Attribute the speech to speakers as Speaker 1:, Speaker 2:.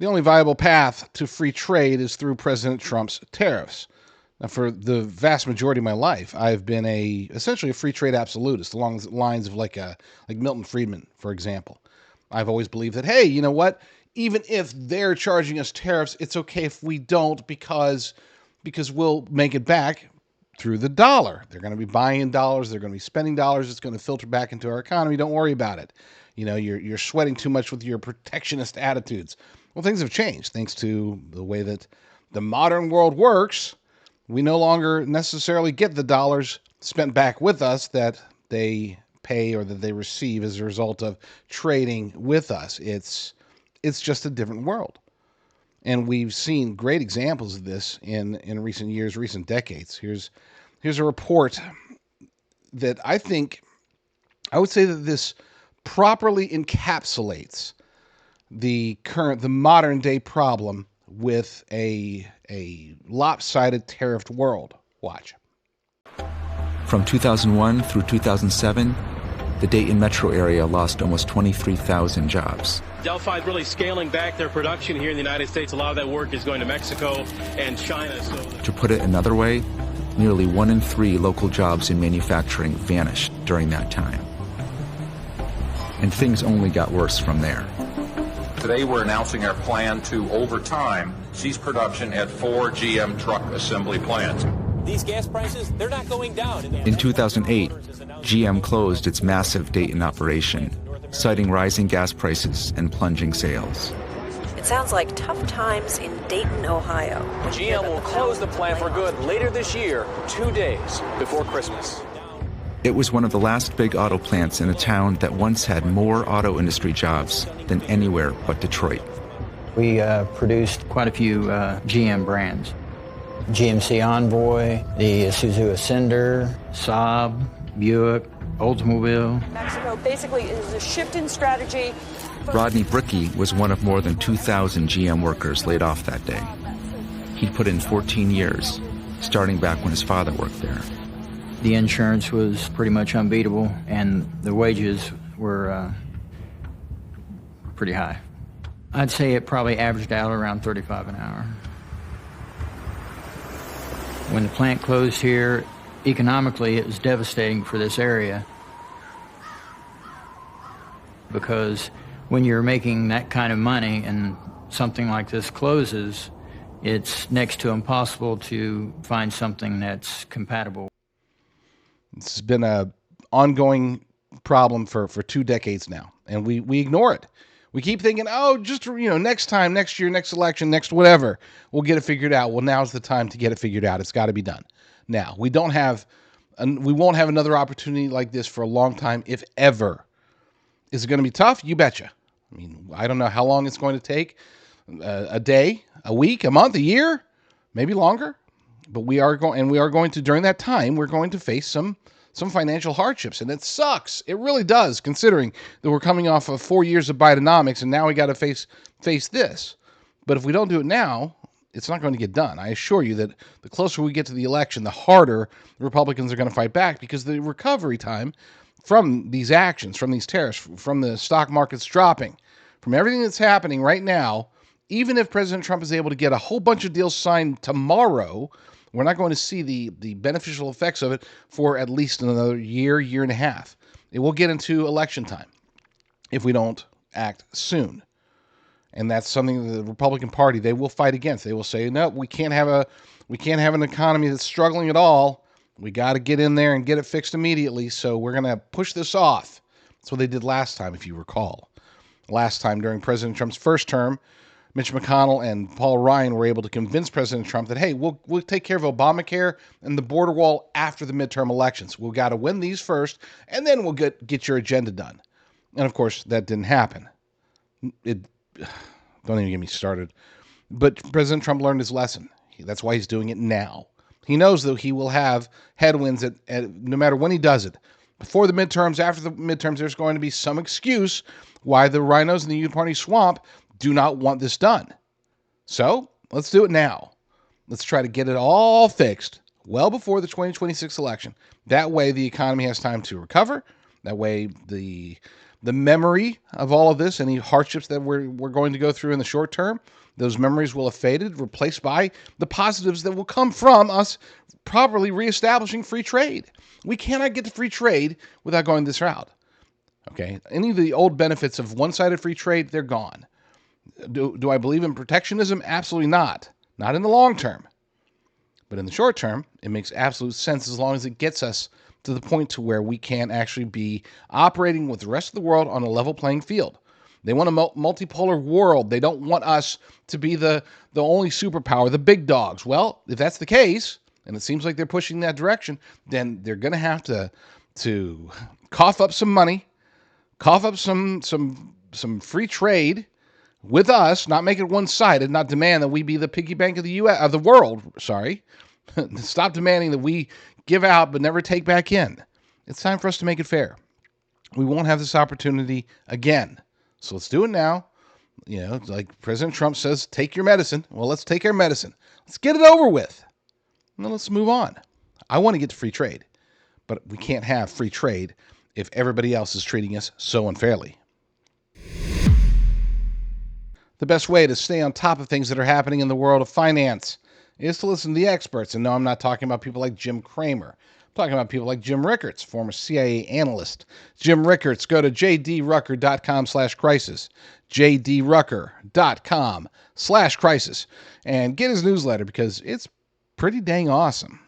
Speaker 1: the only viable path to free trade is through President Trump's tariffs. Now, for the vast majority of my life, I've been essentially a free trade absolutist, along the lines of like Milton Friedman, for example. I've always believed that, hey, you know what? Even if they're charging us tariffs, it's okay if we don't because we'll make it back through the dollar. They're going to be buying dollars. They're going to be spending dollars. It's going to filter back into our economy. Don't worry about it. You know, you're sweating too much with your protectionist attitudes. Well, things have changed thanks to the way that the modern world works. We no longer necessarily get the dollars spent back with us that they pay or that they receive as a result of trading with us. It's just a different world. And we've seen great examples of this in recent years, recent decades. Here's a report that I would say that this properly encapsulates the modern day problem with a lopsided tariffed world. Watch.
Speaker 2: From 2001 through 2007, the Dayton metro area lost almost 23,000 jobs.
Speaker 3: Delphi is really scaling back their production here in the United States. A lot of that work is going to Mexico and China.
Speaker 2: To put it another way, nearly 1 in 3 local jobs in manufacturing vanished during that time. And things only got worse from there.
Speaker 4: Today we're announcing our plan to, over time, cease production at 4 GM truck assembly plants.
Speaker 5: These gas prices, they're not going down.
Speaker 2: In 2008, GM closed its massive Dayton operation, citing rising gas prices and plunging sales.
Speaker 6: It sounds like tough times in Dayton, Ohio.
Speaker 5: GM will close the plant for good later this year, 2 days before Christmas.
Speaker 2: It was one of the last big auto plants in a town that once had more auto industry jobs than anywhere but Detroit.
Speaker 7: We produced quite a few GM brands. GMC Envoy, the Isuzu Ascender, Saab, Buick, Oldsmobile.
Speaker 8: Mexico basically is a shift in strategy.
Speaker 2: Rodney Brickey was one of more than 2,000 GM workers laid off that day. He'd put in 14 years, starting back when his father worked there.
Speaker 7: The insurance was pretty much unbeatable, and the wages were pretty high. I'd say it probably averaged out around $35 an hour. When the plant closed here, economically it was devastating for this area, because when you're making that kind of money and something like this closes, it's next to impossible to find something that's compatible.
Speaker 1: This has been an ongoing problem for 2 decades now, and we ignore it. We keep thinking, oh, just, next time, next year, next election, next whatever, we'll get it figured out. Well, now's the time to get it figured out. It's got to be done now. We won't have another opportunity like this for a long time, if ever. Is it going to be tough? You betcha. I mean, I don't know how long it's going to take. A day, a week, a month, a year, maybe longer. But we are going to, during that time, we're going to face some financial hardships, and it sucks. It really does, considering that we're coming off of 4 years of Bidenomics, and now we got to face this. But if we don't do it now, it's not going to get done. I assure you that the closer we get to the election, the harder the Republicans are going to fight back, because the recovery time from these actions, from these tariffs, from the stock markets dropping, from everything that's happening right now, even if President Trump is able to get a whole bunch of deals signed tomorrow, we're not going to see the beneficial effects of it for at least another year and a half. It will get into election time if we don't act soon. And that's something the Republican Party, they will fight against. They will say, no, we can't have an economy that's struggling at all. We got to get in there and get it fixed immediately. So we're going to push this off. That's what they did last time, if you recall. Last time during President Trump's first term, Mitch McConnell and Paul Ryan were able to convince President Trump that, hey, we'll take care of Obamacare and the border wall after the midterm elections. We've got to win these first, and then we'll get your agenda done. And, of course, that didn't happen. Don't even get me started. But President Trump learned his lesson. That's why he's doing it now. He knows that he will have headwinds no matter when he does it. Before the midterms, after the midterms, there's going to be some excuse why the rhinos in the Uniparty swamp do not want this done. So let's do it now. Let's try to get it all fixed well before the 2026 election. That way the economy has time to recover. That way the The memory of all of this, any hardships that we're going to go through in the short term, those memories will have faded, replaced by the positives that will come from us properly reestablishing free trade. We cannot get to free trade without going this route. Okay? Any of the old benefits of one-sided free trade, they're gone. Do I believe in protectionism? Absolutely not. Not in the long term. But in the short term, it makes absolute sense as long as it gets us to the point to where we can actually be operating with the rest of the world on a level playing field. They want a multipolar world. They don't want us to be the only superpower, the big dogs. Well, if that's the case, and it seems like they're pushing that direction, then they're going to have to cough up some money, cough up some free trade with us, not make it one-sided, not demand that we be the piggy bank of the world. Sorry. Stop demanding that we give out but never take back in. It's time for us to make it fair. We won't have this opportunity again. So let's do it now. Like President Trump says, take your medicine. Well, let's take our medicine. Let's get it over with. And then let's move on. I want to get to free trade, but we can't have free trade if everybody else is treating us so unfairly. The best way to stay on top of things that are happening in the world of finance is to listen to the experts. And no, I'm not talking about people like Jim Cramer. I'm talking about people like Jim Rickards, former CIA analyst. Jim Rickards, go to jdrucker.com/crisis, jdrucker.com/crisis, and get his newsletter because it's pretty dang awesome.